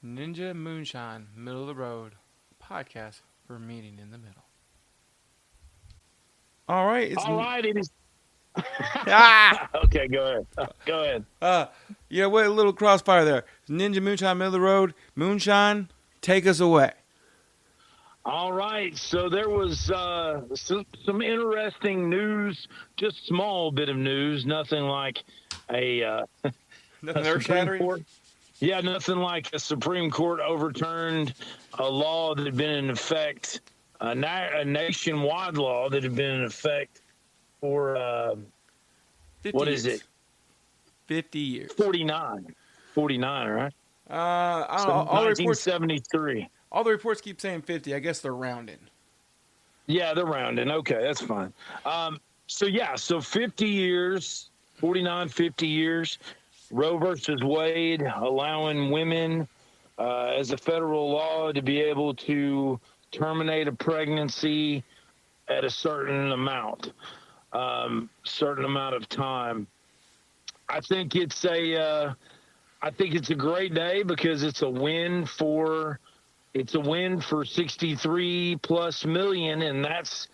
Ninja Moonshine, Middle of the Road podcast for meeting in the middle. All right, All right, it is. ah, Okay, go ahead. Go ahead. wait, a little crossfire there. Ninja Moonshine, Middle of the Road, Moonshine, take us away. All right, so there was some interesting news, just small bit of news, nothing like a Nothing earth Supreme shattering. Court. Yeah, nothing like a Supreme Court overturned a law that had been in effect, a nationwide law that had been in effect for 50 what is years. it? 50 years. 49, 49, right? I don't So know. All the reports keep saying 50. I guess they're rounding. Yeah, they're rounding. Okay, that's fine. So 50 years, 49, 50 years, Roe versus Wade, allowing women as a federal law to be able to terminate a pregnancy at a certain amount of time. I think it's a great day because it's a win for 63 plus million, and that's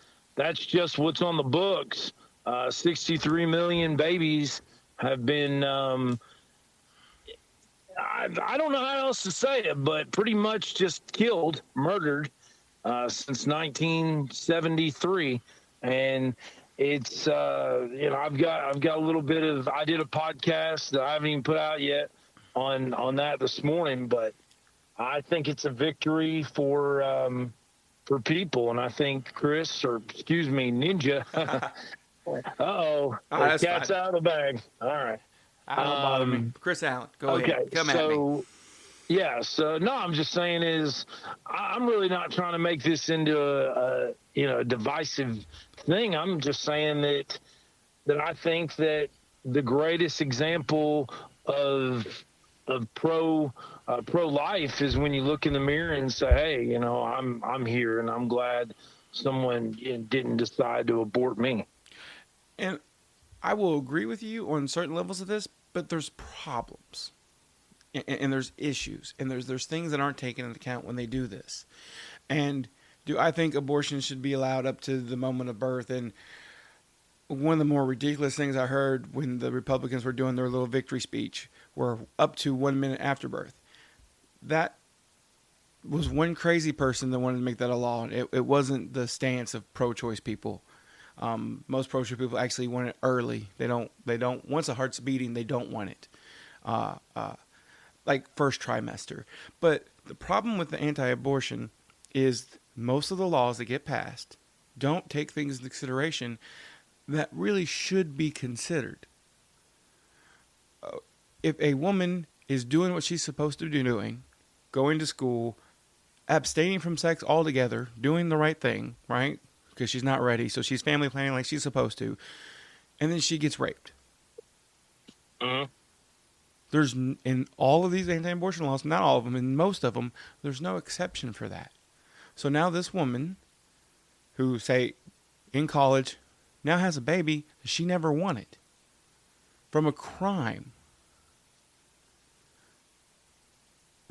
just what's on the books. 63 million babies have been I don't know how else to say it, but pretty much just killed, murdered since 1973. And it's I've got a little bit of, I did a podcast that I haven't even put out yet on that this morning, but I think it's a victory for people, and I think Chris, or excuse me, Ninja. Uh-oh, the That's cat's fine. out of the bag. All right. Don't bother me. Chris Allen, go ahead. Come at me. Yeah, so no, I'm just saying is I'm really not trying to make this into a divisive thing. I'm just saying that I think that the greatest example of pro life is when you look in the mirror and say, hey, I'm here, and I'm glad someone didn't decide to abort me. And I will agree with you on certain levels of this, but there's problems. And there's issues. And there's things that aren't taken into account when they do this. And do I think abortion should be allowed up to the moment of birth? And one of the more ridiculous things I heard when the Republicans were doing their little victory speech were up to 1 minute after birth. That was one crazy person that wanted to make that a law. It wasn't the stance of pro-choice people. Most pro-choice people actually want it early. They don't. Once a heart's beating, they don't want it, like first trimester. But the problem with the anti-abortion is most of the laws that get passed don't take things into consideration that really should be considered. If a woman is doing what she's supposed to be doing, going to school, abstaining from sex altogether, doing the right thing, right? Because she's not ready, so she's family planning like she's supposed to, and then she gets raped. Mm-hmm. There's, in all of these anti-abortion laws, not all of them, in most of them, there's no exception for that. So now this woman, who, say, in college, now has a baby that she never wanted from a crime.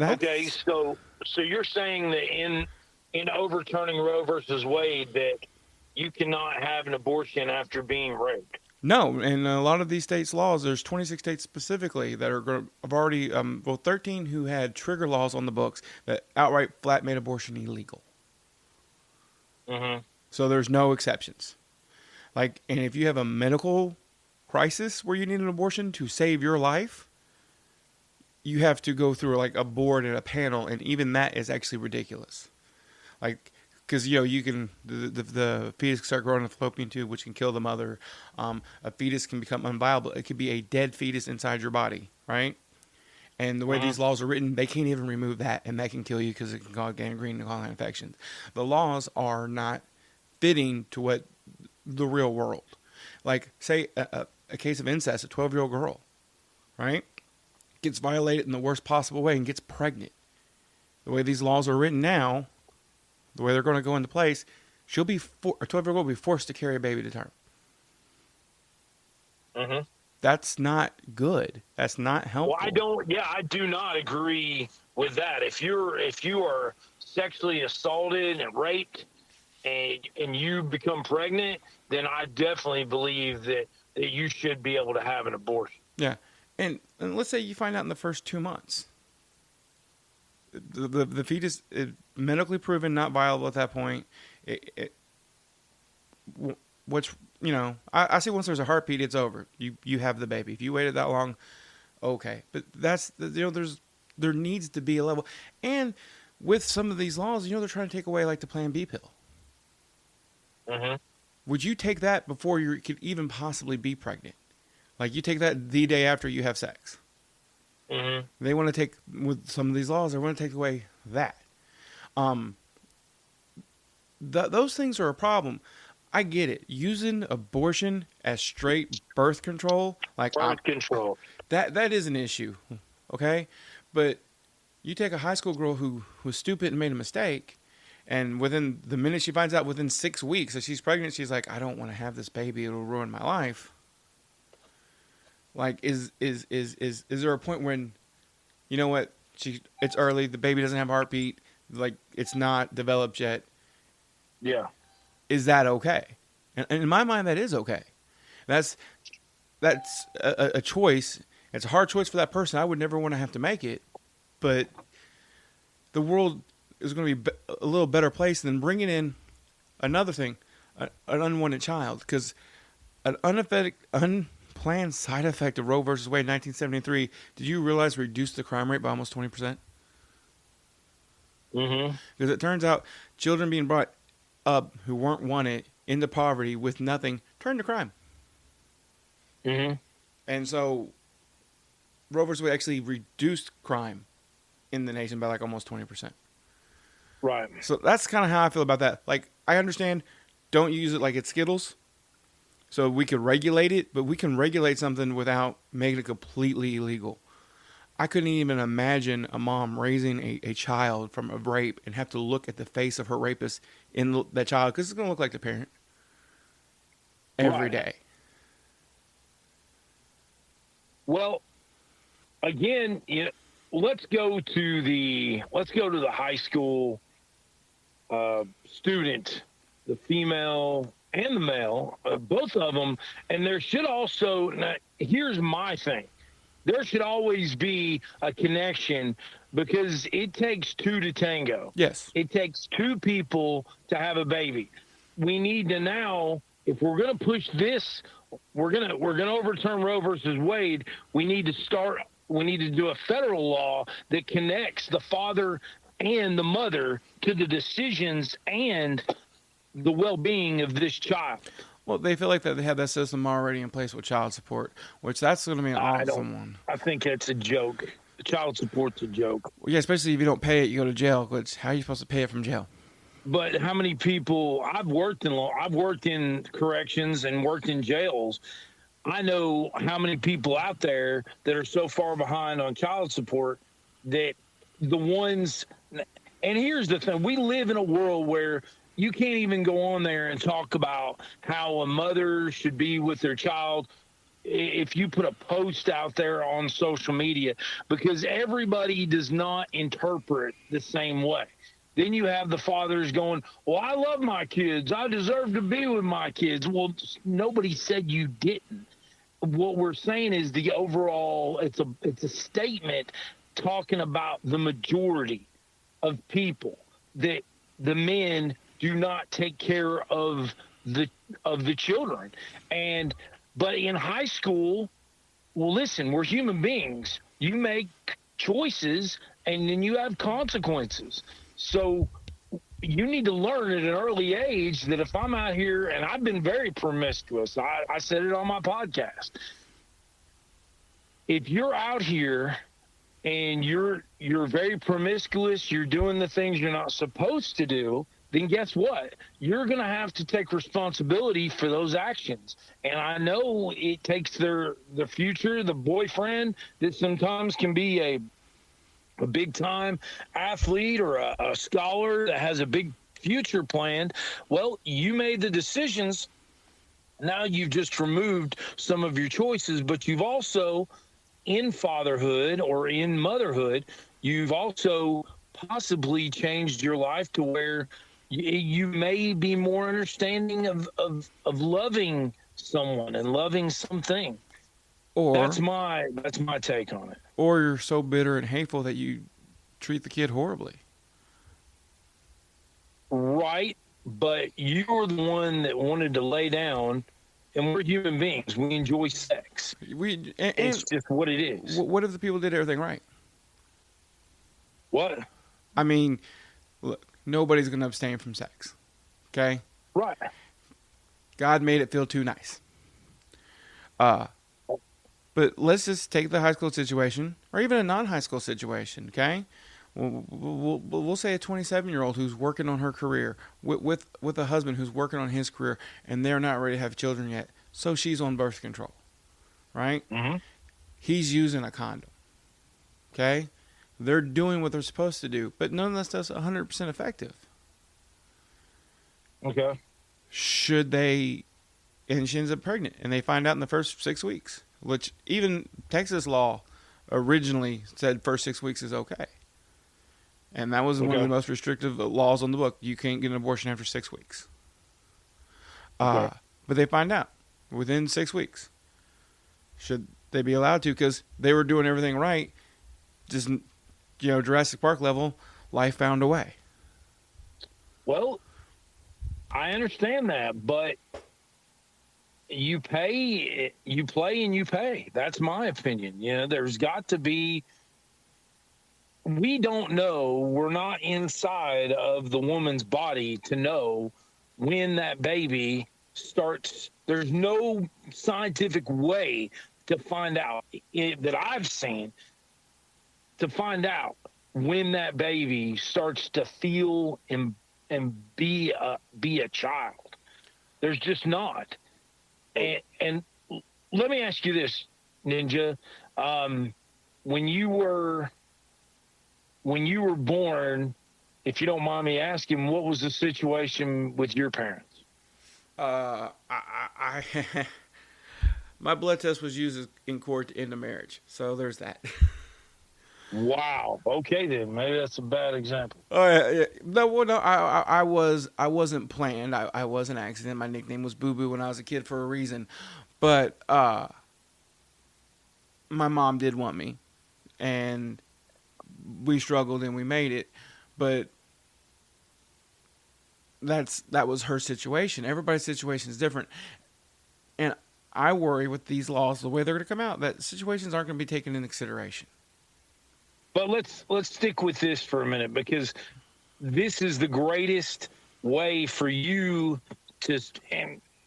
Okay, so you're saying that in overturning Roe versus Wade that you cannot have an abortion after being raped? No, in a lot of these states' laws, there's 26 states specifically that have already, 13 who had trigger laws on the books that outright flat made abortion illegal. Mm-hmm. So there's no exceptions. And if you have a medical crisis where you need an abortion to save your life, you have to go through a board and a panel, and even that is actually ridiculous. Because you can the fetus can start growing in a fallopian tube, which can kill the mother. A fetus can become unviable. It could be a dead fetus inside your body, right? And the way these laws are written, they can't even remove that, and that can kill you because it can cause gangrene and cause infections. The laws are not fitting to what the real world. Say a case of incest, a 12-year-old girl, right, gets violated in the worst possible way and gets pregnant. The way these laws are written now, the way they're going to go into place, a 12-year-old girl will be forced to carry a baby to term. Mm-hmm. That's not good. That's not helpful. Well, I do not agree with that. If you are sexually assaulted and raped and you become pregnant, then I definitely believe that you should be able to have an abortion. Yeah, and let's say you find out in the first 2 months, the fetus is medically proven not viable at that point. Which, I say once there's a heartbeat, it's over. You have the baby. If you waited that long, okay. But there needs to be a level. And with some of these laws, they're trying to take away like the Plan B pill. Mm-hmm. Would you take that before you could even possibly be pregnant? Like you take that the day after you have sex. Mm-hmm. They want to take, with some of these laws, they want to take away that. Those things are a problem. I get it. Using abortion as straight birth control, like Birth control. that is an issue, okay? But you take a high school girl who was stupid and made a mistake, and within the minute she finds out within 6 weeks that she's pregnant, she's like, I don't want to have this baby. It'll ruin my life. Like, is there a point when, you know what? It's early. The baby doesn't have a heartbeat. Like, it's not developed yet. Yeah. Is that okay? And in my mind, that is okay. That's a choice. It's a hard choice for that person. I would never want to have to make it, but the world is going to be a little better place than bringing in another thing, an unwanted child, because an unplanned side effect of Roe versus Wade in 1973. Did you realize reduced the crime rate by almost 20%? Mm-hmm. Because it turns out children being brought up who weren't wanted into poverty with nothing turned to crime. Mm-hmm. And so Roe versus Wade actually reduced crime in the nation by like almost 20%. Right. So that's kind of how I feel about that. Like, I understand, don't use it like it's Skittles. So we could regulate it, but we can regulate something without making it completely illegal. I couldn't even imagine a mom raising a child from a rape and have to look at the face of her rapist in that child, because it's going to look like the parent every day. Well, again, let's go to the high school student, the female and the male, both of them. And there should also, now, here's my thing. There should always be a connection, because it takes two to tango. Yes. It takes two people to have a baby. We need to now, if we're going to push this, we're going to overturn Roe versus Wade. We need to do a federal law that connects the father and the mother to the decisions and the well-being of this child. Well, they feel like that they have that system already in place with child support, which that's going to be an awesome one. I think that's a joke. Child support's a joke. Well, yeah, especially if you don't pay it, you go to jail. Which, how are you supposed to pay it from jail? But how many people I've worked in corrections and worked in jails. I know how many people out there that are so far behind on child support that the ones. And here's the thing: we live in a world where you can't even go on there and talk about how a mother should be with their child if you put a post out there on social media, because everybody does not interpret the same way. Then you have the fathers going, well, I love my kids. I deserve to be with my kids. Well, nobody said you didn't. What we're saying is the overall, it's a statement talking about the majority of people, that the men do not take care of the children. But in high school, well, listen, we're human beings. You make choices and then you have consequences. So you need to learn at an early age that if I'm out here, and I've been very promiscuous, I said it on my podcast. If you're out here and you're very promiscuous, you're doing the things you're not supposed to do, then guess what? You're going to have to take responsibility for those actions. And I know it takes the future, the boyfriend that sometimes can be a big-time athlete or a scholar that has a big future planned. Well, you made the decisions. Now you've just removed some of your choices, but you've also, in fatherhood or in motherhood, you've also possibly changed your life to where you may be more understanding of loving someone and loving something. That's Or my take on it. or you're so bitter and hateful that you treat the kid horribly. Right, but you were the one that wanted to lay down, and we're human beings. We enjoy sex. It's And just what it is. what if the people did everything right? What? I mean, look, nobody's going to abstain from sex. Okay? Right. God made it feel too nice. Uh, but let's just take the high school situation, or even a non-high school situation. Okay? We'll say a 27-year-old who's working on her career with a husband who's working on his career, and they're not ready to have children yet, so she's on birth control, right? Mm-hmm. He's using a condom. Okay? They're doing what they're supposed to do, but none of that stuff's 100% effective. Okay. Should they, and she ends up pregnant, and they find out in the first 6 weeks, which even Texas law originally said first 6 weeks is okay. And that was one of the most restrictive laws on the book. You can't get an abortion after 6 weeks. But they find out within 6 weeks. Should they be allowed to? Because they were doing everything right. Just, Jurassic Park level, life found a way. Well, I understand that, but you play and you pay. That's my opinion. There's got to be. We don't know. We're not inside of the woman's body to know when that baby starts. There's no scientific way to find out that I've seen to find out when that baby starts to feel and be a child. There's just not. And let me ask you this, Ninja. When you were born, if you don't mind me asking, what was the situation with your parents? My blood test was used in court to end a marriage, so there's that. Wow. Okay, then maybe that's a bad example. Oh yeah. No. I wasn't planned. I was an accident. My nickname was Boo Boo when I was a kid for a reason, but my mom did want me, and we struggled and we made it, but that was her situation. Everybody's situation is different, and I worry with these laws, the way they're going to come out, that situations aren't going to be taken into consideration. But let's stick with this for a minute, because this is the greatest way for you to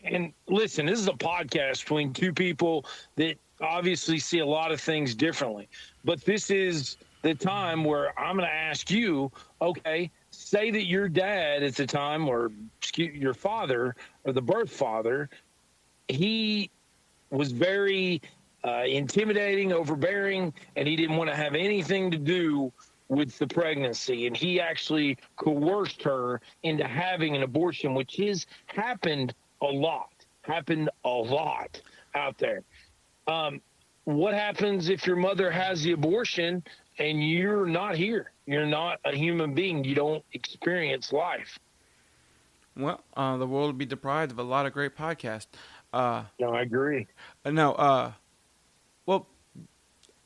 and listen. This is a podcast between two people that obviously see a lot of things differently. But this is the time where I'm going to ask you, okay, say that your dad at the time, or your father, or the birth father, he was very intimidating, overbearing, and he didn't want to have anything to do with the pregnancy. And he actually coerced her into having an abortion, which has happened a lot out there. What happens if your mother has the abortion and you're not here? You're not a human being. You don't experience life. Well, the world would be deprived of a lot of great podcasts. No, I agree. Well,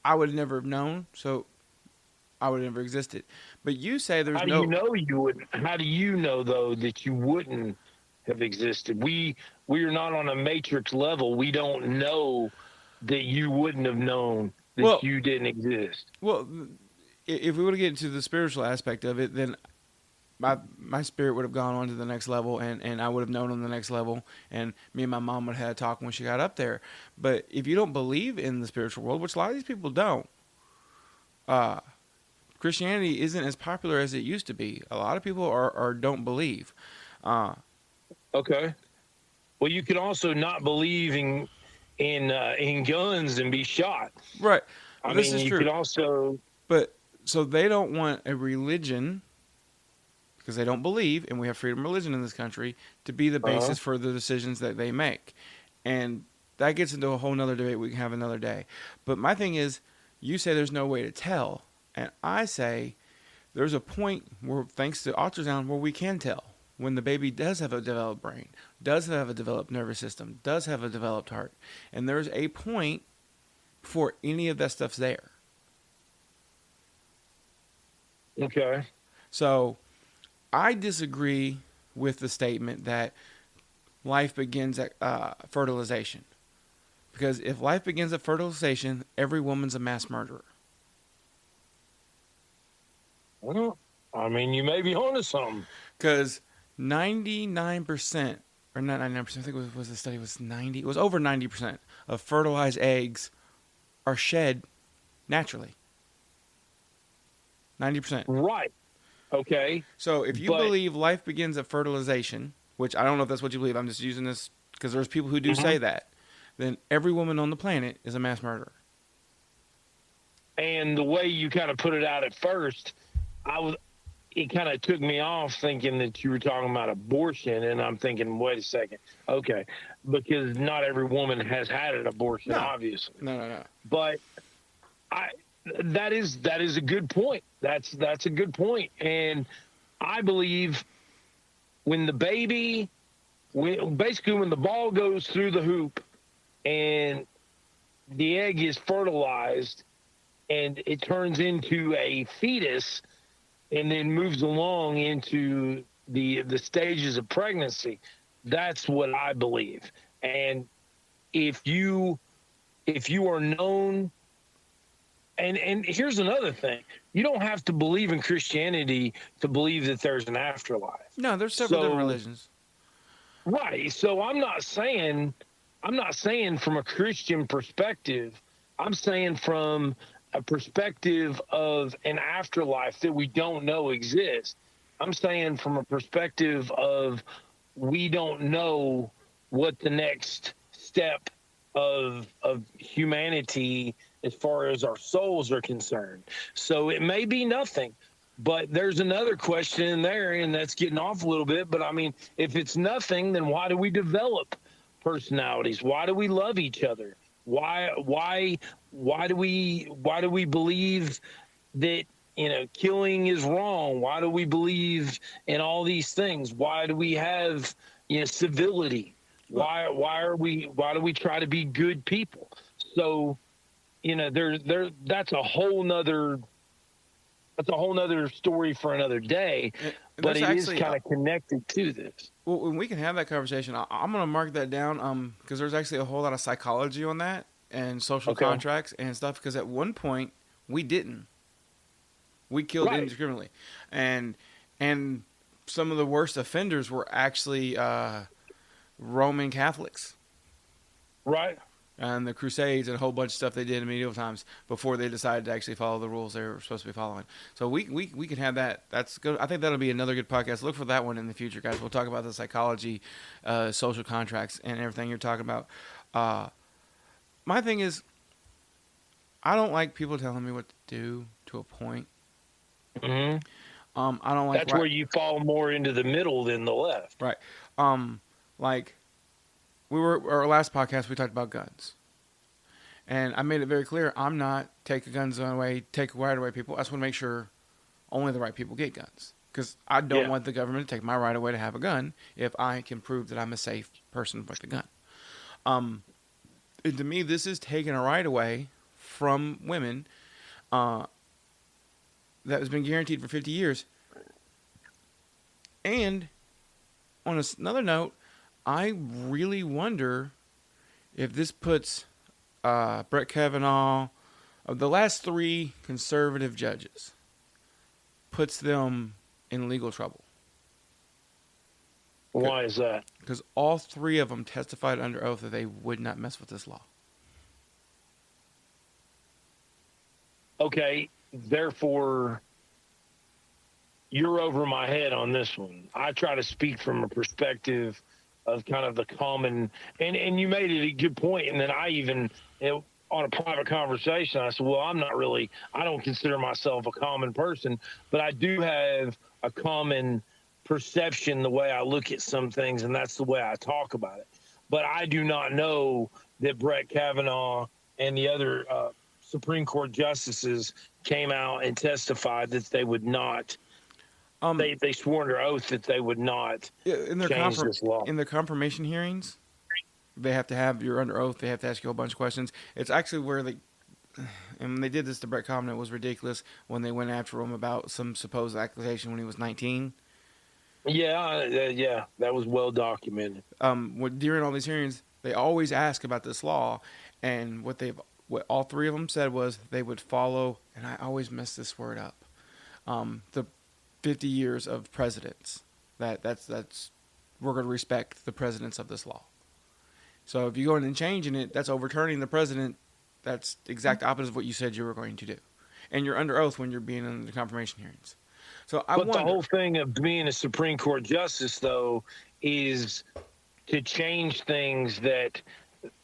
I would never have known, so I would have never existed. But you say there's no. How do you know you wouldn't? How do you know though that you wouldn't have existed? We are not on a matrix level. We don't know that you wouldn't have known that you didn't exist. Well, if we were to get into the spiritual aspect of it, then my spirit would have gone on to the next level, and I would have known on the next level, and me and my mom would have had a talk when she got up there. But if you don't believe in the spiritual world, which a lot of these people don't, Christianity isn't as popular as it used to be. A lot of people are don't believe. Okay. Well, you can also not believe in guns and be shot. Right. This is true. You could also. But so they don't want a religion, because they don't believe, and we have freedom of religion in this country, to be the basis for the decisions that they make. And that gets into a whole nother debate we can have another day. But my thing is, you say there's no way to tell. And I say there's a point where, thanks to ultrasound, where we can tell when the baby does have a developed brain, does have a developed nervous system, does have a developed heart. And there's a point before any of that stuff's there. Okay. So I disagree with the statement that life begins at fertilization. Because if life begins at fertilization, every woman's a mass murderer. Well, I mean, you may be onto something. Because 99%, or not 99%, I think it was the study was 90, it was over 90% of fertilized eggs are shed naturally. 90%. Right. Okay. So if you believe life begins at fertilization, which I don't know if that's what you believe, I'm just using this because there's people who do say that, then every woman on the planet is a mass murderer. And the way you kind of put it out at first, it kind of took me off thinking that you were talking about abortion, and I'm thinking, wait a second, okay, because not every woman has had an abortion, obviously. No. But that is a good point. That's a good point, and I believe when the baby, when the ball goes through the hoop, and the egg is fertilized, and it turns into a fetus, and then moves along into the stages of pregnancy. That's what I believe. And if you are known, and here's another thing, you don't have to believe in Christianity to believe that there's an afterlife. No, there's several different religions. Right. So I'm not saying from a Christian perspective, I'm saying from a perspective of an afterlife that we don't know exists. I'm saying from a perspective of we don't know what the next step of humanity as far as our souls are concerned. So it may be nothing, but there's another question in there, and that's getting off a little bit. But I mean, if it's nothing, then why do we develop personalities? Why do we love each other? Why do we believe that, killing is wrong? Why do we believe in all these things? Why do we have, civility? Why do we try to be good people? So, that's a whole nother story for another day. But it is kind of connected to this. Well, when we can have that conversation, I'm going to mark that down because there's actually a whole lot of psychology on that and social contracts and stuff. Because at one point, we didn't. We killed indiscriminately. And some of the worst offenders were actually Roman Catholics. Right. And the Crusades and a whole bunch of stuff they did in medieval times before they decided to actually follow the rules they were supposed to be following. So we can have that. That's good. I think that'll be another good podcast. Look for that one in the future, guys. We'll talk about the psychology, social contracts, and everything you're talking about. My thing is, I don't like people telling me what to do to a point. Mm-hmm. I don't like. That's where you fall more into the middle than the left. Right. Like. Our last podcast, we talked about guns. And I made it very clear, I'm not take the guns away, take right away people. I just want to make sure only the right people get guns. Because I don't want the government to take my right away to have a gun if I can prove that I'm a safe person with a gun. And to me, this is taking a right away from women that has been guaranteed for 50 years. And on another note, I really wonder if this puts Brett Kavanaugh, of the last 3 conservative judges, puts them in legal trouble. Why is that? Because all 3 of them testified under oath that they would not mess with this law. Okay, therefore, you're over my head on this one. I try to speak from a perspective of kind of the common, and you made it a good point. And then I even, on a private conversation, I said, well, I don't consider myself a common person, but I do have a common perception the way I look at some things, and that's the way I talk about it. But I do not know that Brett Kavanaugh and the other Supreme Court justices came out and testified that they would not. They swore under oath that they would not in their change this law. in their confirmation hearings, they have to have you're under oath. They have to ask you a bunch of questions. It's actually where they, and when they did this to Brett Kavanaugh, it was ridiculous when they went after him about some supposed accusation when he was 19. Yeah, that was well documented. During all these hearings, they always ask about this law, and what all three of them said was they would follow, and I always mess this word up, the 50 years of presidents. That's we're going to respect the presidents of this law. So if you go in and changing it, that's overturning the president. That's the exact opposite of what you said you were going to do, and you're under oath when you're being in the confirmation hearings. So the whole thing of being a Supreme Court justice, though, is to change things that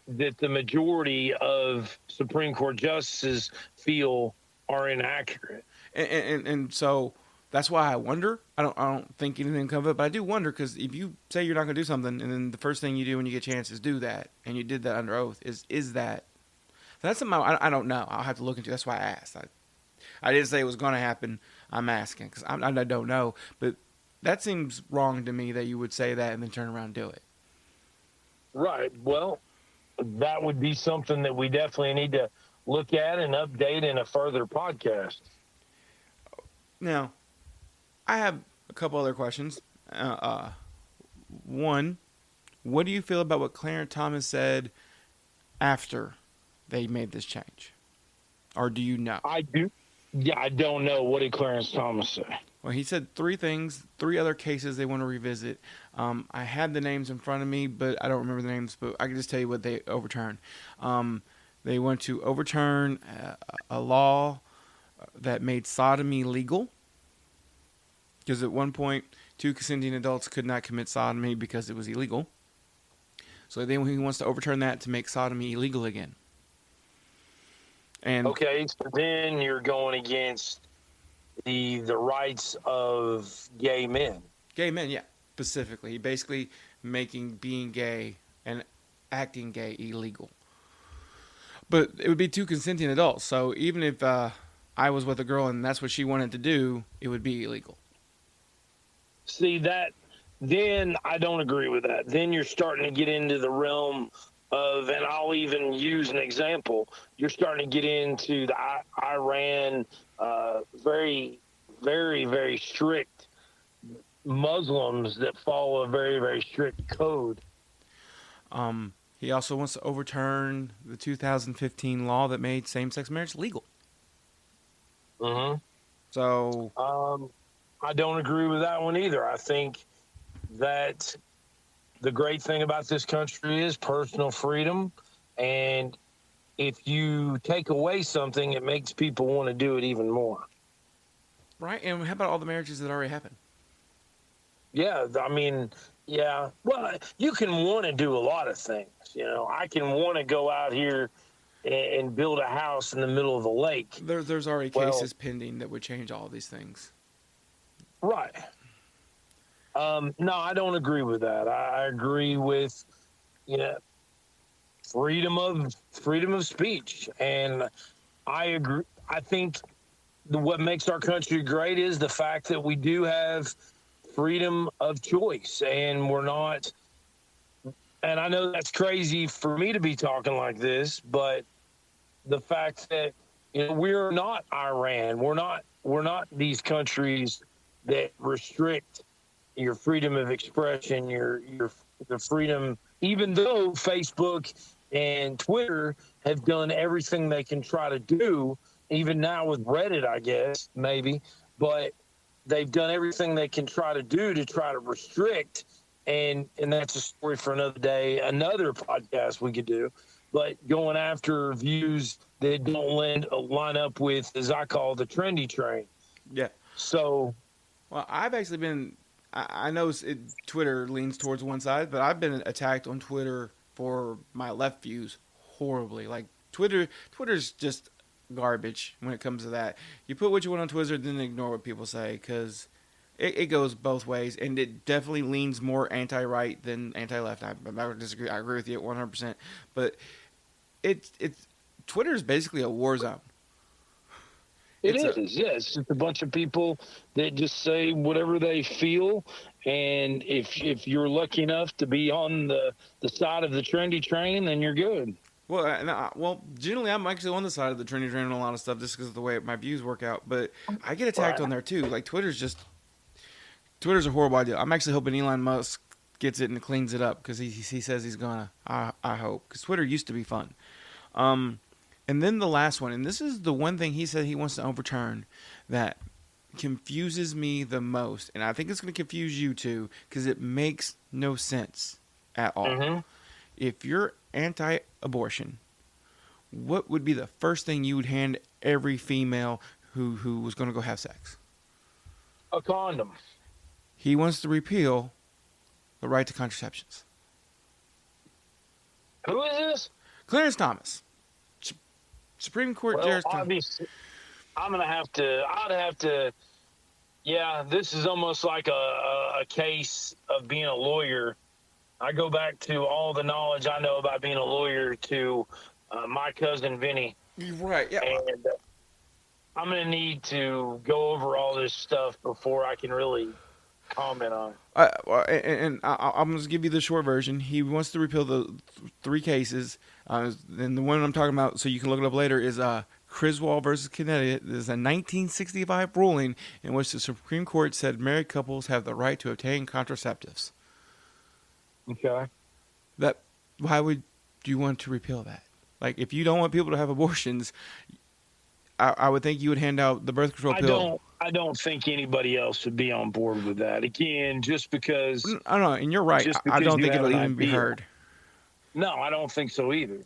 the majority of Supreme Court justices feel are inaccurate. And so that's why I wonder. I don't think anything of it, but I do wonder because if you say you're not going to do something, and then the first thing you do when you get a chance is do that, and you did that under oath, is that that's something I don't know. I'll have to look into. That's why I asked. I didn't say it was going to happen. I'm asking because I don't know, but that seems wrong to me that you would say that and then turn around and do it. Right. Well, that would be something that we definitely need to look at and update in a further podcast. Now, I have a couple other questions. One, what do you feel about what Clarence Thomas said after they made this change? Or do you know? I do. Yeah, I don't know. What did Clarence Thomas say? Well, he said three things, three other cases they want to revisit. I had the names in front of me, but I don't remember the names, but I can just tell you what they overturned. They want to overturn a law that made sodomy legal. Because at one point, 2 consenting adults could not commit sodomy because it was illegal. So then he wants to overturn that to make sodomy illegal again. And okay, so then you're going against the rights of gay men. Gay men, yeah, specifically. Basically making being gay and acting gay illegal. But it would be 2 consenting adults. So even if I was with a girl and that's what she wanted to do, it would be illegal. See, then I don't agree with that. Then you're starting to get into the realm of, and I'll even use an example, you're starting to get into the Iran, very, very, very strict Muslims that follow a very, very strict code. He also wants to overturn the 2015 law that made same-sex marriage legal. Mm-hmm. So I don't agree with that one either. I think that the great thing about this country is personal freedom, and if you take away something, it makes people want to do it even more. Right, and how about all the marriages that already happened? Yeah, I mean, yeah. Well, you can want to do a lot of things. You know, I can want to go out here and build a house in the middle of a lake. There's already cases pending that would change all of these things. Right. No, I don't agree with that. I agree with, freedom of speech, and I agree. I think what makes our country great is the fact that we do have freedom of choice, and we're not. And I know that's crazy for me to be talking like this, but the fact that we're not Iran, we're not these countries that restrict your freedom of expression, your freedom, even though Facebook and Twitter have done everything they can try to do, even now with Reddit, I guess, maybe, but they've done everything they can try to do to try to restrict, and that's a story for another day, another podcast we could do, but going after views that don't line up with, as I call, the trendy train. Yeah. So... Well, I've actually been... I know Twitter leans towards one side, but I've been attacked on Twitter for my left views horribly. Like, Twitter's just garbage when it comes to that. You put what you want on Twitter, then ignore what people say, because it goes both ways, and it definitely leans more anti-right than anti-left. I disagree. I agree with you at 100%. But it's Twitter is basically a war zone. It is, yeah. It's just a bunch of people that just say whatever they feel, and if you're lucky enough to be on the side of the trendy train, then you're good. Well, generally, I'm actually on the side of the trendy train on a lot of stuff just because of the way my views work out. But I get attacked on there too. Like Twitter's a horrible idea. I'm actually hoping Elon Musk gets it and cleans it up because he says he's gonna. I hope, because Twitter used to be fun. And then the last one, and this is the one thing he said he wants to overturn that confuses me the most, and I think it's going to confuse you too because it makes no sense at all. Mm-hmm. If you're anti-abortion, what would be the first thing you would hand every female who was going to go have sex? A condom. He wants to repeal the right to contraceptions. Who is this? Clarence Thomas. Supreme Court Judge. Obviously, I'd have to. Yeah, this is almost like a case of being a lawyer. I go back to all the knowledge I know about being a lawyer to my cousin Vinny. Right. Yeah. And I'm going to need to go over all this stuff before I can really comment on it. I'm going to give you the short version. He wants to repeal the three cases. And the one I'm talking about, so you can look it up later, is Criswell versus Connecticut. There's a 1965 ruling in which the Supreme Court said married couples have the right to obtain contraceptives. Okay. Why would you want to repeal that? Like, if you don't want people to have abortions, I would think you would hand out the birth control pill. I don't think anybody else would be on board with that. Again, just because. I don't know, and you're right. I don't think it'll even be heard. No, I don't think so either.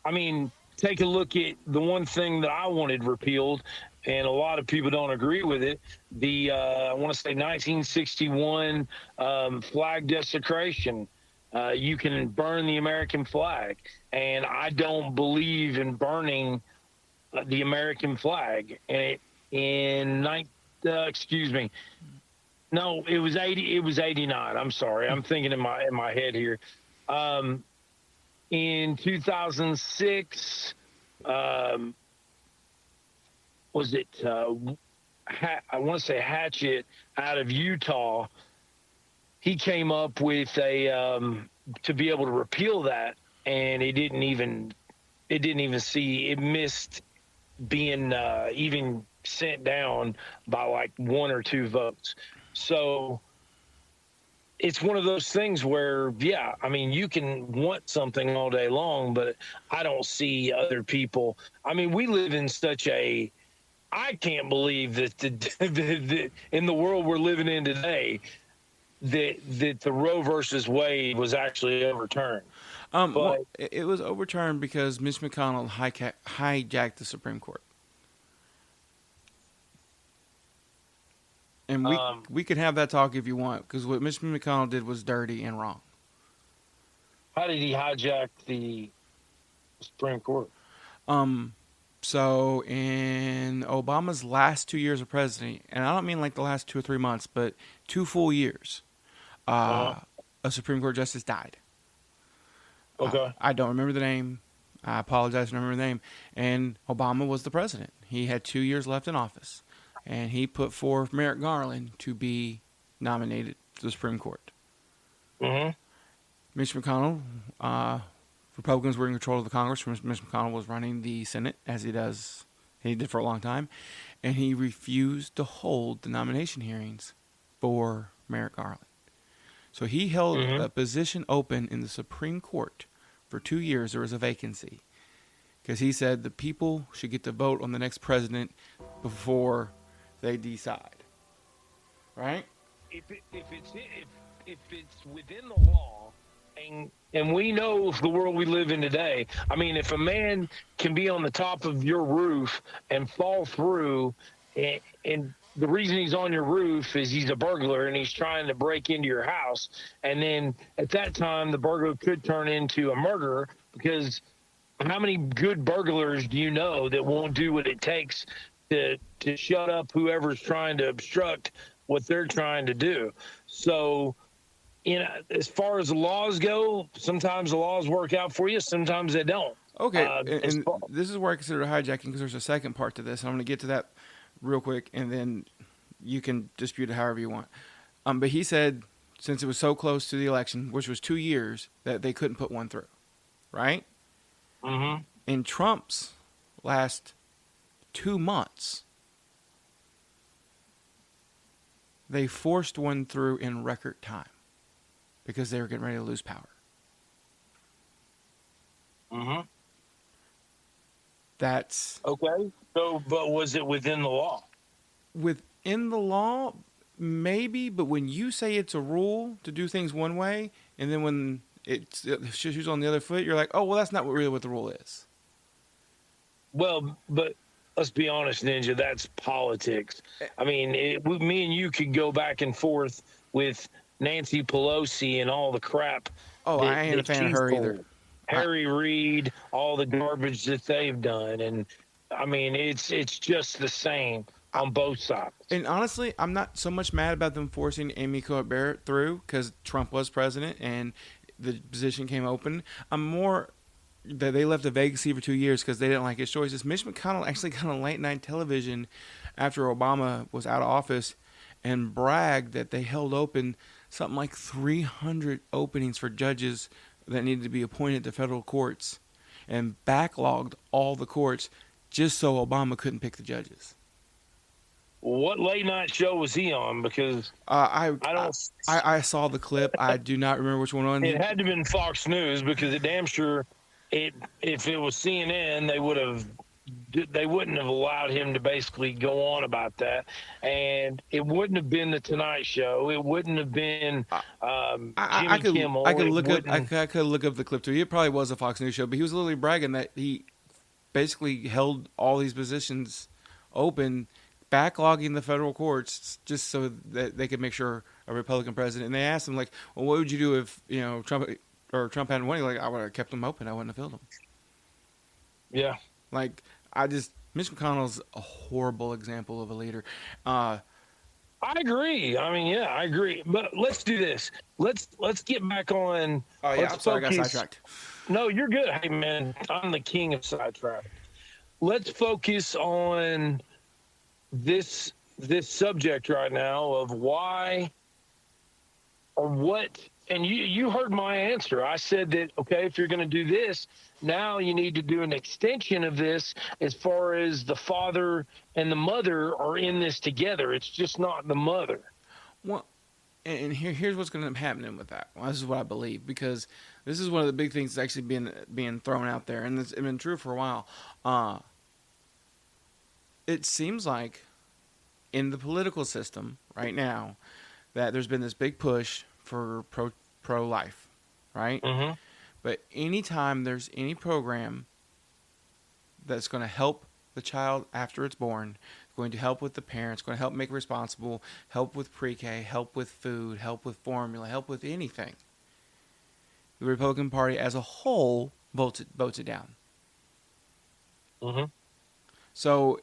I mean, take a look at the one thing that I wanted repealed, and a lot of people don't agree with it. I want to say 1961 flag desecration. You can burn the American flag, and I don't believe in burning the American flag. And no, it was 89. I'm sorry, I'm thinking in my head here. In 2006, was it? I want to say Hatchett out of Utah. He came up with to be able to repeal that, and it missed being even sent down by like 1 or 2 votes. So it's one of those things where, yeah, I mean, you can want something all day long, but I don't see other people. I mean, we live in I can't believe that in the world we're living in today, that the Roe versus Wade was actually overturned. Well, it was overturned because Mitch McConnell hijacked the Supreme Court. And we could have that talk if you want, because what Mitch McConnell did was dirty and wrong. How did he hijack the Supreme Court? So in Obama's last 2 years of president, and I don't mean like the last 2 or 3 months, but 2 full years, a Supreme Court justice died. Okay. I don't remember the name. I apologize, I don't remember the name. And Obama was the president. He had 2 years left in office. And he put forth Merrick Garland to be nominated to the Supreme Court. Mm-hmm. Mitch McConnell, Republicans were in control of the Congress. Mitch McConnell was running the Senate, as he did for a long time. And he refused to hold the nomination hearings for Merrick Garland. So he held a position open in the Supreme Court for 2 years. There was a vacancy. Because he said the people should get to vote on the next president before they decide, right? If it's within the law, and we know the world we live in today. I mean, if a man can be on the top of your roof and fall through, and the reason he's on your roof is he's a burglar and he's trying to break into your house, and then at that time the burglar could turn into a murderer, because how many good burglars do you know that won't do what it takes to shut up whoever's trying to obstruct what they're trying to do? So, as far as the laws go, sometimes the laws work out for you, sometimes they don't. Okay, As and far, this is where I consider hijacking because there's a second part to this. And I'm going to get to that real quick, and then you can dispute it however you want. But he said since it was so close to the election, which was 2 years, that they couldn't put one through, right? mm-hmm. In Trump's last 2 months, they forced one through in record time because they were getting ready to lose power. Mm-hmm. That's Okay. So, but was it within the law? within the law, maybe, but when you say it's a rule to do things one way, and then when it's the shoes on the other foot, you're like, oh, well, that's not really what the rule is. Well, but let's be honest, Ninja, that's politics. I mean, me and you could go back and forth with Nancy Pelosi and all the crap Oh, I ain't a that fan of she's her either. pulled. Harry Reid, all the garbage that they've done, and I mean, it's just the same on both sides. And honestly, I'm not so much mad about them forcing Amy Coney Barrett through because Trump was president and the position came open. I'm more that they left a vacancy for 2 years because they didn't like his choices. Mitch McConnell actually got on late night television after Obama was out of office and bragged that they held open something like 300 openings for judges that needed to be appointed to federal courts and backlogged all the courts just so Obama couldn't pick the judges. What late night show was he on? Because I, I don't. I saw the clip. I do not remember which one on. It had to have been Fox News because it damn sure if it was CNN, they wouldn't have allowed him to basically go on about that, and it wouldn't have been the Tonight Show. It wouldn't have been Jimmy Kimmel. I could look up. I could look up the clip too. It probably was a Fox News show, but he was literally bragging that he basically held all these positions open, backlogging the federal courts just so that they could make sure a Republican president. And they asked him like, "Well, what would you do if Trump hadn't won?" He's like, "I would have kept them open. I wouldn't have filled them." Yeah. Like Mitch McConnell's a horrible example of a leader. I agree. I mean, yeah, I agree. But let's do this. Let's get back on. Oh yeah, let's I'm sorry, I got focus. sidetracked. No, you're good. Hey man, I'm the king of sidetrack. Let's focus on this subject right now of why or what. And you heard my answer. I said that, okay, if you're going to do this, now you need to do an extension of this as far as the father and the mother are in this together. It's just not the mother. Well, and here's what's going to be happening with that. Well, this is what I believe because this is one of the big things that's actually being thrown out there, and it's been true for a while. It seems like in the political system right now that there's been this big push for pro-life, right? Mm-hmm. But anytime there's any program that's going to help the child after it's born, going to help with the parents, going to help make responsible, help with pre-K, help with food, help with formula, help with anything, the Republican Party as a whole votes it down. Mm-hmm. So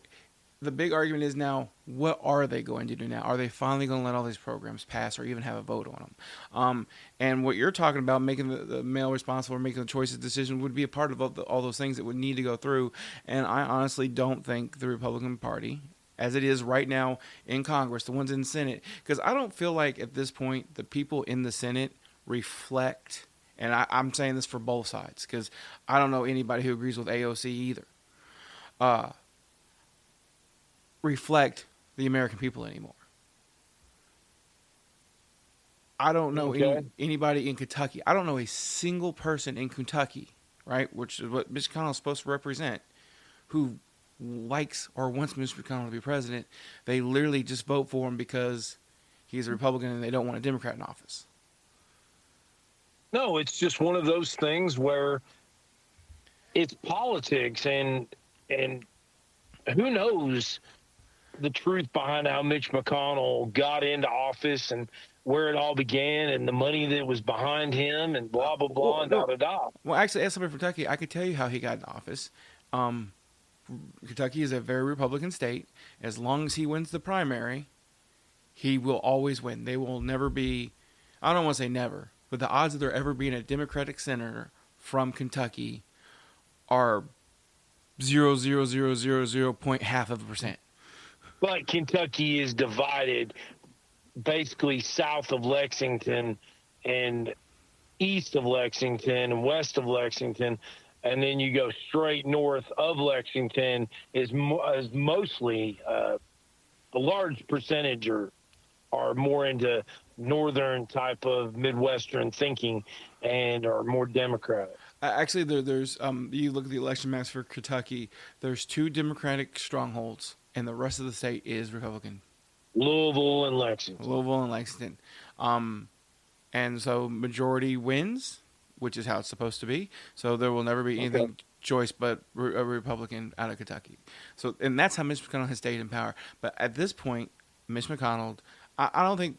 the big argument is now, what are they going to do now? Are they finally going to let all these programs pass or even have a vote on them? And what you're talking about, making the male responsible or making the choices decision would be a part of all those things that would need to go through. And I honestly don't think the Republican Party, as it is right now in Congress, the ones in the Senate, because I don't feel like at this point the people in the Senate reflect, and I'm saying this for both sides, because I don't know anybody who agrees with AOC either, reflect the American people anymore. I don't know anybody in Kentucky. I don't know a single person in Kentucky, right, which is what Mitch McConnell is supposed to represent, who likes or wants Mitch McConnell to be president. They literally just vote for him because he's a Republican and they don't want a Democrat in office. No, it's just one of those things where it's politics, and who knows the truth behind how Mitch McConnell got into office and where it all began and the money that was behind him and blah, blah, blah, and da, da, da. Well, actually, as somebody from Kentucky, I could tell you how he got in office. Kentucky is a very Republican state. As long as he wins the primary, he will always win. They will never be, I don't want to say never, but the odds of there ever being a Democratic senator from Kentucky are 0.0000% But Kentucky is divided basically south of Lexington and east of Lexington and west of Lexington, and then you go straight north of Lexington is mostly a large percentage are more into northern type of Midwestern thinking and are more Democratic. Actually, there's you look at the election maps for Kentucky. There's 2 Democratic strongholds, and the rest of the state is Republican. Louisville and Lexington. Louisville and Lexington, and so majority wins, which is how it's supposed to be. So there will never be anything choice but a Republican out of Kentucky. So, and that's how Mitch McConnell has stayed in power. But at this point, Mitch McConnell, I don't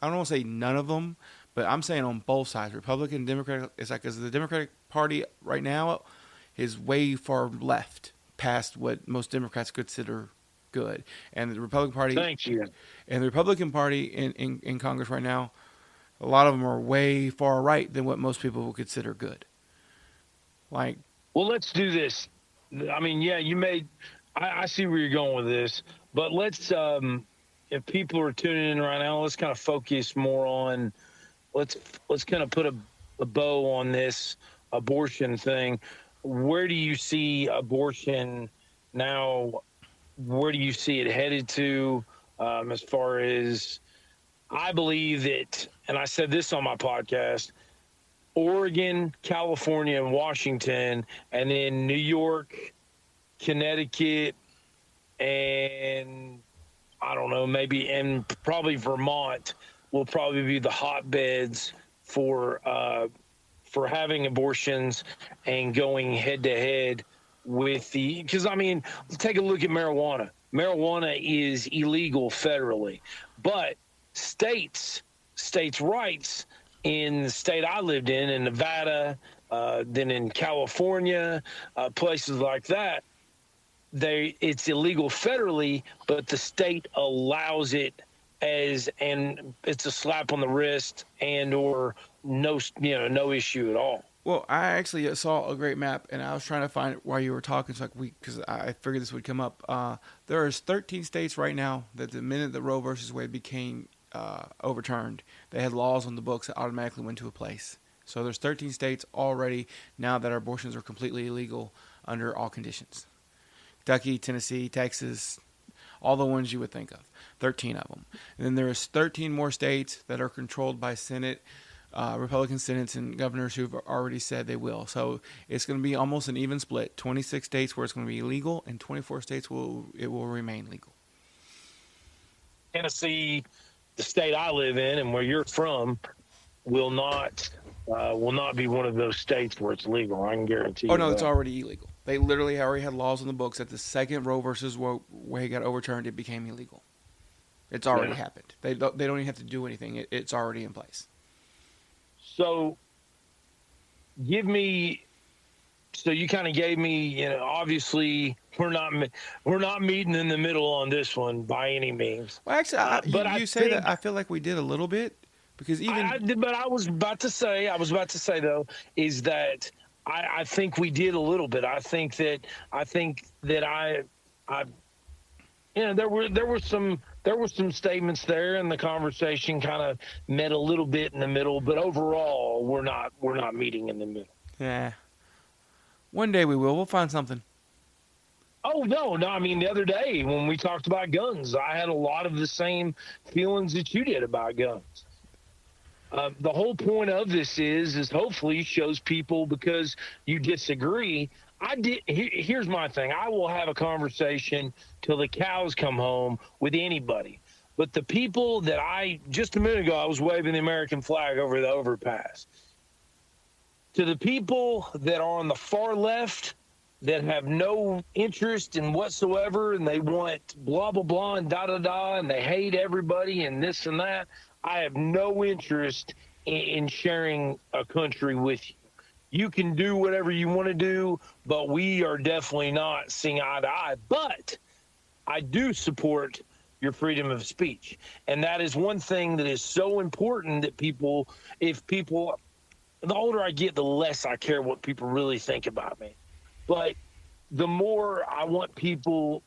want to say none of them, but I'm saying on both sides, Republican, Democratic. It's like, because the Democratic Party right now is way far left past what most Democrats consider good, and the Republican Party. Thanks, you. And the Republican Party in Congress right now, a lot of them are way far right than what most people would consider good. Like, well, let's do this. I mean, yeah, you made. I see where you're going with this, but let's. If people are tuning in right now, let's kind of focus more on. Let's kind of put a bow on this abortion thing. Where do you see abortion now? Where do you see it headed to? As far as I believe that, and I said this on my podcast, Oregon, California, and Washington, and then New York, Connecticut, and I don't know, maybe, and probably Vermont will probably be the hotbeds for having abortions and going head to head with the, because I mean, take a look at marijuana. Marijuana is illegal federally, but states' rights in the state I lived in Nevada, then in California, places like that, it's illegal federally, but the state allows it and it's a slap on the wrist and or no issue at all. well, I actually saw a great map, and I was trying to find it while you were talking, so because I figured this would come up. There is 13 states right now that the minute the Roe versus Wade became overturned, they had laws on the books that automatically went into place. So there's 13 states already now that abortions are completely illegal under all conditions. Kentucky, Tennessee, Texas, all the ones you would think of. 13 of them. And then there's 13 more states that are controlled by Senate, Republican senates and governors who've already said they will. So it's going to be almost an even split. 26 states where it's going to be illegal, and 24 states will remain legal. Tennessee, the state I live in and where you're from, will not be one of those states where it's legal. I can guarantee you. Oh, no, that. it's already illegal. They literally already had laws on the books that the second Roe versus Wade got overturned, it became illegal. It's already happened. They don't even have to do anything. It's already in place. So you kind of gave me, obviously we're not meeting in the middle on this one by any means. Well, actually, you say that, I feel like we did a little bit, because even. But I was about to say though, is that I think we did a little bit. I think that there were some statements there, and the conversation kind of met a little bit in the middle. But overall, we're not meeting in the middle. Yeah. One day we will. We'll find something. Oh, no. I mean, the other day when we talked about guns, I had a lot of the same feelings that you did about guns. The whole point of this is hopefully shows people, because you disagree. Here's my thing. I will have a conversation till the cows come home with anybody. But the people that just a minute ago, I was waving the American flag over the overpass. To the people that are on the far left that have no interest in whatsoever, and they want blah, blah, blah, and da-da-da, and they hate everybody and this and that, I have no interest in sharing a country with you. You can do whatever you want to do, but we are definitely not seeing eye to eye. But I do support your freedom of speech. And that is one thing that is so important that the older I get, the less I care what people really think about me. But the more I want people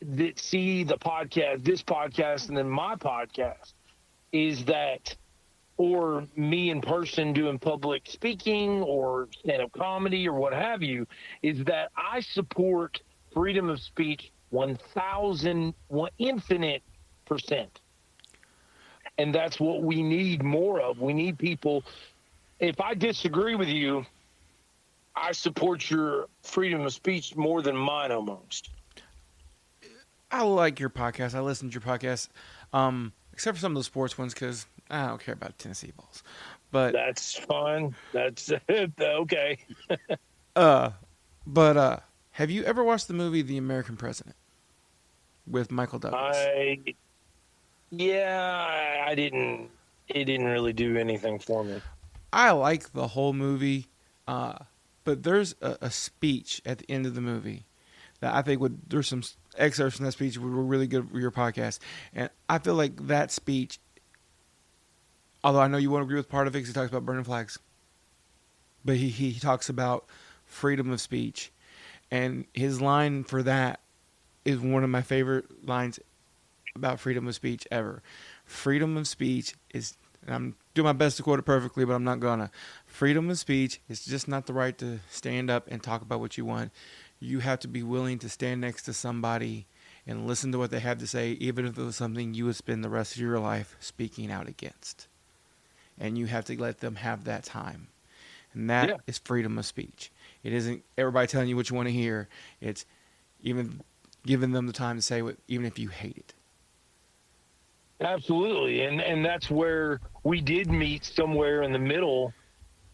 that see the podcast, this podcast, and then my podcast, is that, or me in person doing public speaking or stand-up comedy or what have you, is that I support freedom of speech 1,000, infinite percent. And that's what we need more of. We need people. If I disagree with you, I support your freedom of speech more than mine almost. I like your podcast. I listen to your podcast, except for some of the sports ones because I don't care about Tennessee balls. But That's fine. That's okay. uh, have you ever watched the movie The American President with Michael Douglas? I didn't. It didn't really do anything for me. I like the whole movie, but there's a speech at the end of the movie that I think there's some excerpts from that speech were really good for your podcast, and I feel like that speech, although I know you won't agree with part of it because he talks about burning flags, but he talks about freedom of speech, and his line for that is one of my favorite lines about freedom of speech ever. Freedom of speech is, and I'm doing my best to quote it perfectly, but I'm not gonna. Freedom of speech is just not the right to stand up and talk about what you want. You have to be willing to stand next to somebody and listen to what they have to say, even if it was something you would spend the rest of your life speaking out against. And you have to let them have that time. And that is freedom of speech. It isn't everybody telling you what you want to hear. It's even giving them the time to say what, even if you hate it. Absolutely. And that's where we did meet somewhere in the middle.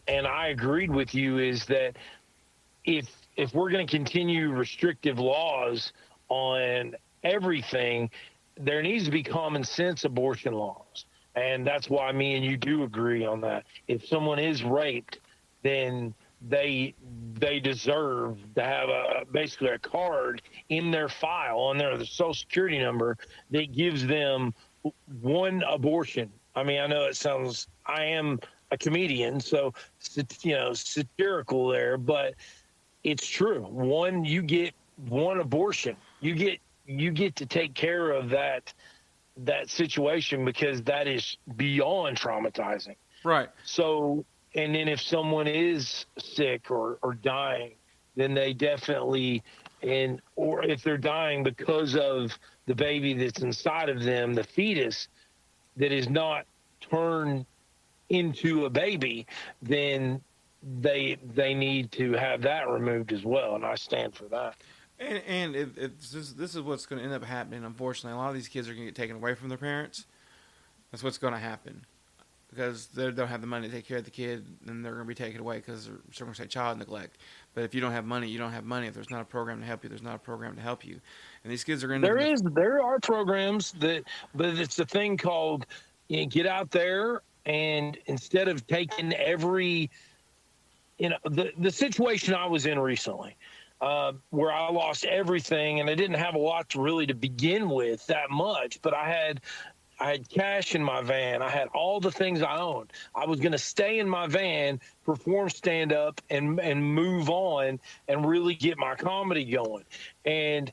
And I agreed with you, is that if we're going to continue restrictive laws on everything, there needs to be common sense abortion laws. And that's why me and you do agree on that. If someone is raped, then they deserve to have basically a card in their file on their Social Security number that gives them one abortion. I mean, I know I am a comedian, so satirical there, but it's true. You get one abortion. You get to take care of that situation, because that is beyond traumatizing. Right. So, and then if someone is sick or dying, then they definitely, or if they're dying because of the baby that's inside of them, the fetus that is not turned into a baby, then they need to have that removed as well. And I stand for that. And this is what's going to end up happening. Unfortunately, a lot of these kids are going to get taken away from their parents. That's what's going to happen, because they don't have the money to take care of the kid, and they're going to be taken away because they're going to say child neglect. But if you don't have money, you don't have money. If there's not a program to help you, there's not a program to help you. And these kids are going to. There are programs but it's a thing called, get out there, and instead of taking every, the situation I was in recently, where I lost everything, and I didn't have a lot to begin with, that much, but I had cash in my van. I had all the things I owned. I was going to stay in my van, perform stand up, and move on and really get my comedy going. And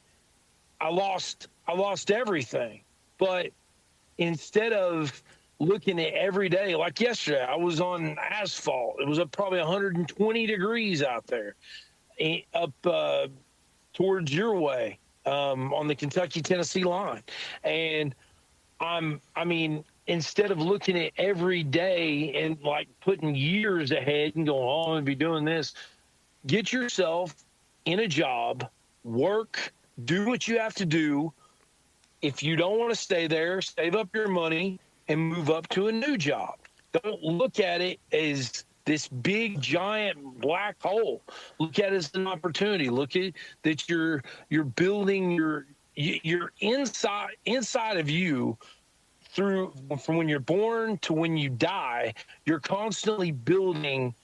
I lost everything. But instead of looking at every day, like yesterday, I was on asphalt. It was probably 120 degrees out there, up towards your way, on the Kentucky-Tennessee line. And instead of looking at every day and like putting years ahead and going, oh, I'm going to be doing this, get yourself in a job, work, do what you have to do. If you don't want to stay there, save up your money and move up to a new job. Don't look at it as this big giant black hole. Look at it as an opportunity. Look at that you're building your inside of you, from when you're born to when you die. You're constantly building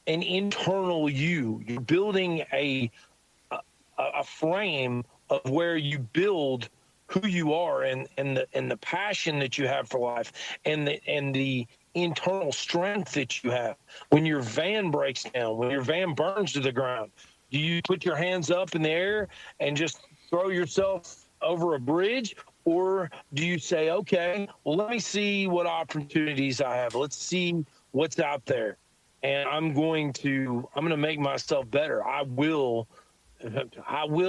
an internal you. You're building a frame of where you build who you are, and the passion that you have for life, and the internal strength that you have. When your van breaks down, when your van burns to the ground, Do you put your hands up in the air and just throw yourself over a bridge? Or do you say, okay, well, let me see what opportunities I have. Let's see what's out there. And I'm going to make myself better. I will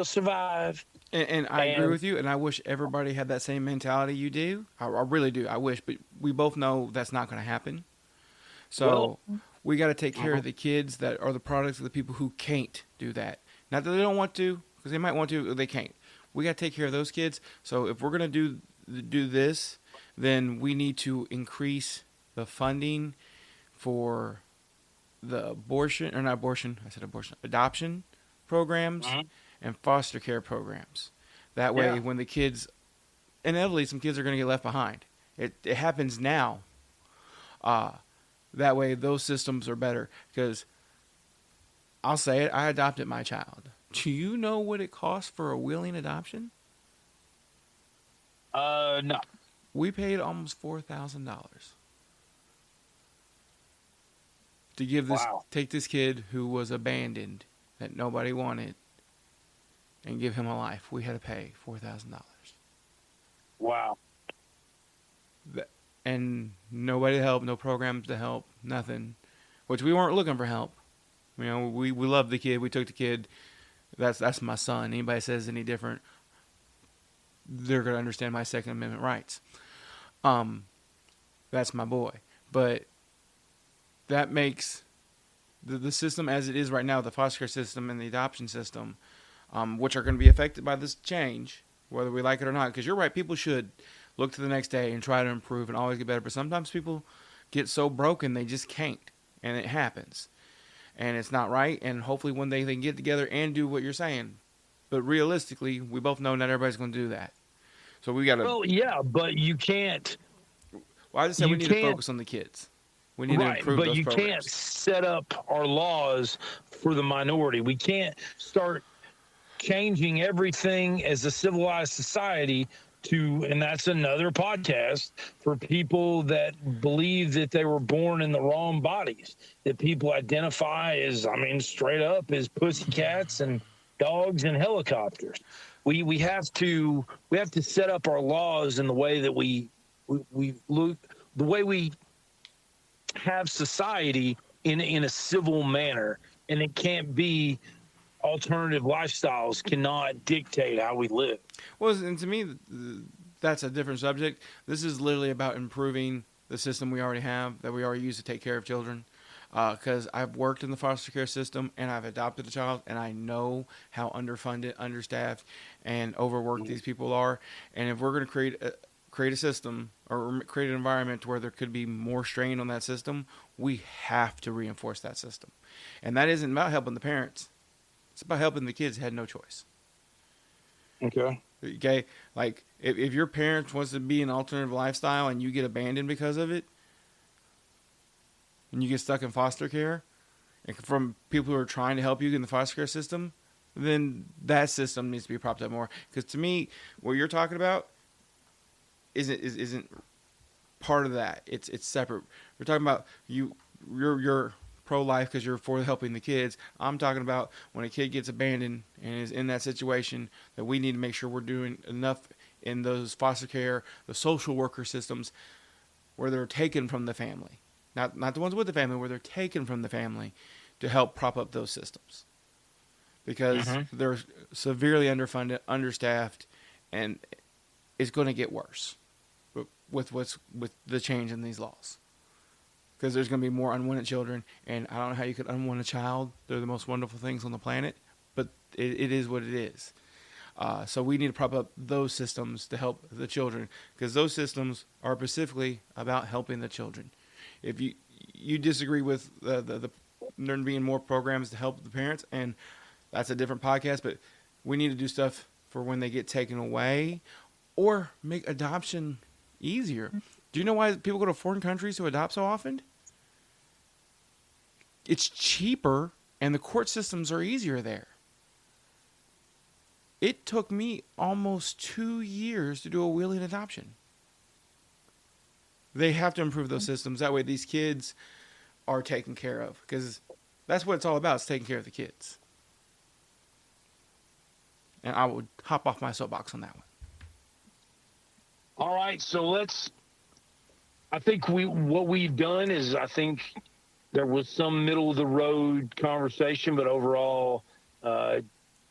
survive. And I agree And with you, and I wish everybody had that same mentality you do. I really do. I wish, but we both know that's not going to happen. well, So we got to take care mhm. of the kids that are the products of the people who can't do that. Not that they don't want to, because they might want to, they can't. We got to take care of those kids. So if we're going to do this, then we need to increase the funding for the abortion, or not abortion, I said abortion, adoption programs Mhm. and foster care programs. That way, Yeah. when the kids, inevitably, some kids are going to get left behind. It happens now. Uh, that way, those systems are better. Because I'll say it, I adopted my child. Do you know what it costs for a willing adoption? No. We paid almost $4,000 to Wow. take this kid who was abandoned, that nobody wanted, and give him a life. We had to pay $4,000. Wow. And nobody to help, no programs to help, nothing. Which we weren't looking for help. You know, we loved the kid. We took the kid. That's my son. Anybody says any different, they're gonna understand my Second Amendment rights. Um, that's my boy. But that makes the system as it is right now, the foster care system and the adoption system, which are going to be affected by this change, whether we like it or not. Because you're right, people should look to the next day and try to improve and always get better. But sometimes people get so broken they just can't, and it happens, and it's not right. And hopefully one day they can get together and do what you're saying. But realistically, we both know not everybody's going to do that. So we got to. Well, yeah, but you can't. Well, I just said we You need to can't. focus on the kids. We need to Right, improve but those you can't programs. set up our laws for the minority. We can't start changing everything as a civilized society to, and that's another podcast for people that believe that they were born in the wrong bodies, that people identify as, I mean, straight up as pussycats and dogs and helicopters. We have to set up our laws in the way that we look, the way we have society in a civil manner, and it can't be alternative lifestyles cannot dictate how we live. Well, and to me, that's a different subject. This is literally about improving the system we already have, that we already use to take care of children. Because I've worked in the foster care system and I've adopted a child, and I know how underfunded, understaffed, and overworked these people are. And if we're going to create a system or create an environment where there could be more strain on that system, we have to reinforce that system. And that isn't about helping the parents; it's about helping the kids who had no choice. Okay. Okay, like if your parents wants to be an alternative lifestyle and you get abandoned because of it, and you get stuck in foster care, and from people who are trying to help you in the foster care system, then that system needs to be propped up more. Because to me, what you're talking about isn't part of that. It's separate. We're talking about you're pro-life because you're for helping the kids. I'm talking about when a kid gets abandoned and is in that situation, that we need to make sure we're doing enough in those foster care, the social worker systems, where they're taken from the family, not the ones with the family, where they're taken from the family, to help prop up those systems, because Hmm. they're severely underfunded, understaffed, and it's going to get worse with the change in these laws. Because there's going to be more unwanted children, and I don't know how you could unwanted a child. They're the most wonderful things on the planet, but it is what it is. So we need to prop up those systems to help the children, because those systems are specifically about helping the children. If you disagree with there being more programs to help the parents, and that's a different podcast, but we need to do stuff for when they get taken away, or make adoption easier. Do you know why people go to foreign countries to adopt so often? It's cheaper, and the court systems are easier there. It took me almost 2 years to do a willing adoption. They have to improve those systems. That way these kids are taken care of. Because that's what it's all about, is taking care of the kids. And I would hop off my soapbox on that one. All right, so I think what we've done is, I think there was some middle of the road conversation, but overall,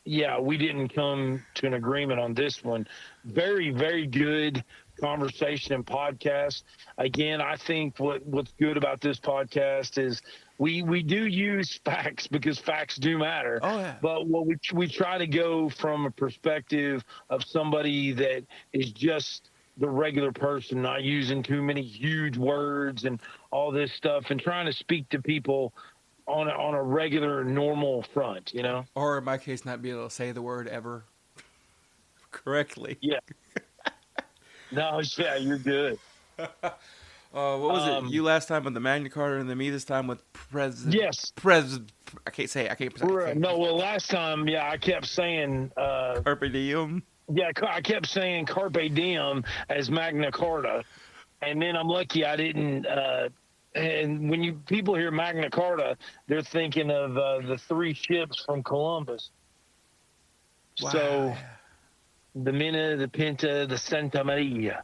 yeah, we didn't come to an agreement on this one. Very, very good conversation and podcast. Again, I think what's good about this podcast is we do use facts, because facts do matter. Oh, yeah. But what we try to go from a perspective of somebody that is just the regular person, not using too many huge words and all this stuff, and trying to speak to people on a regular, normal front, you know? Or in my case, not be able to say the word ever correctly. Yeah. No, yeah, you're good. What was it? You last time with the Magna Carta, and then me this time with Yes. I can't say it. I can't say it. No, well, last time, yeah, I kept saying Carpe diem. Yeah, I kept saying Carpe Diem as Magna Carta, and then I'm lucky I didn't. And when people hear Magna Carta, they're thinking of the 3 ships from Columbus. Wow. So the Mina, the Pinta, the Santa Maria.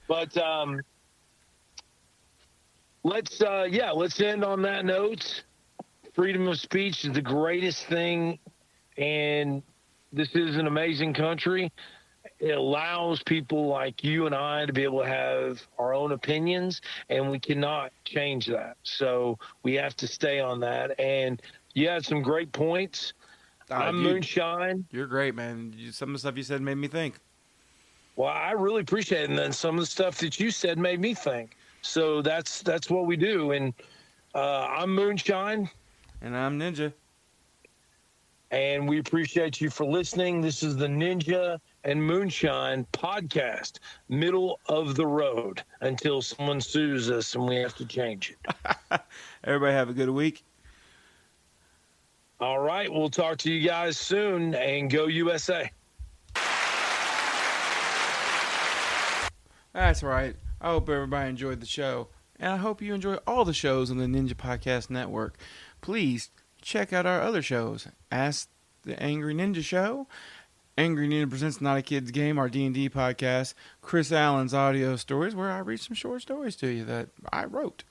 But let's end on that note. Freedom of speech is the greatest thing, and this is an amazing country. It allows people like you and I to be able to have our own opinions, and we cannot change that. So we have to stay on that. And you had some great points. I'm Moonshine. You're great, man. Some of the stuff you said made me think. Well, I really appreciate it. And then some of the stuff that you said made me think. So that's what we do. And I'm Moonshine. And I'm Ninja. And we appreciate you for listening. This is the Ninja and Moonshine podcast, middle of the road, until someone sues us and we have to change it. Everybody have a good week. All right. We'll talk to you guys soon, and go USA. That's right. I hope everybody enjoyed the show. And I hope you enjoy all the shows on the Ninja Podcast Network. Please check out our other shows. Ask the Angry Ninja Show, Angry Ninja Presents Not a Kid's Game, our D&D podcast, Chris Allen's Audio Stories, where I read some short stories to you that I wrote.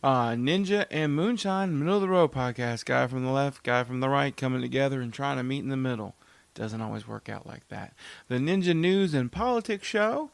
Ninja and Moonshine, Middle of the Road podcast, guy from the left, guy from the right, coming together and trying to meet in the middle. Doesn't always work out like that. The Ninja News and Politics Show,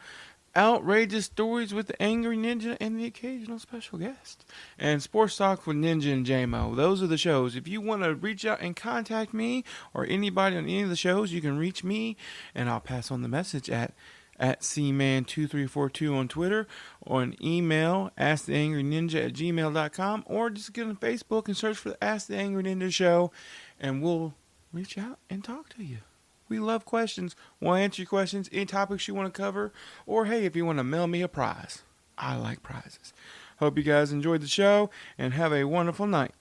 Outrageous Stories with the Angry Ninja and the occasional special guest. And Sports Talk with Ninja and JMO. Those are the shows. If you want to reach out and contact me or anybody on any of the shows, you can reach me, and I'll pass on the message at cman2342 on Twitter, or an email, asktheangryninja@gmail.com, or just get on Facebook and search for the Ask the Angry Ninja Show, and we'll reach out and talk to you. We love questions. We'll answer your questions, any topics you want to cover, or hey, if you want to mail me a prize. I like prizes. Hope you guys enjoyed the show, and have a wonderful night.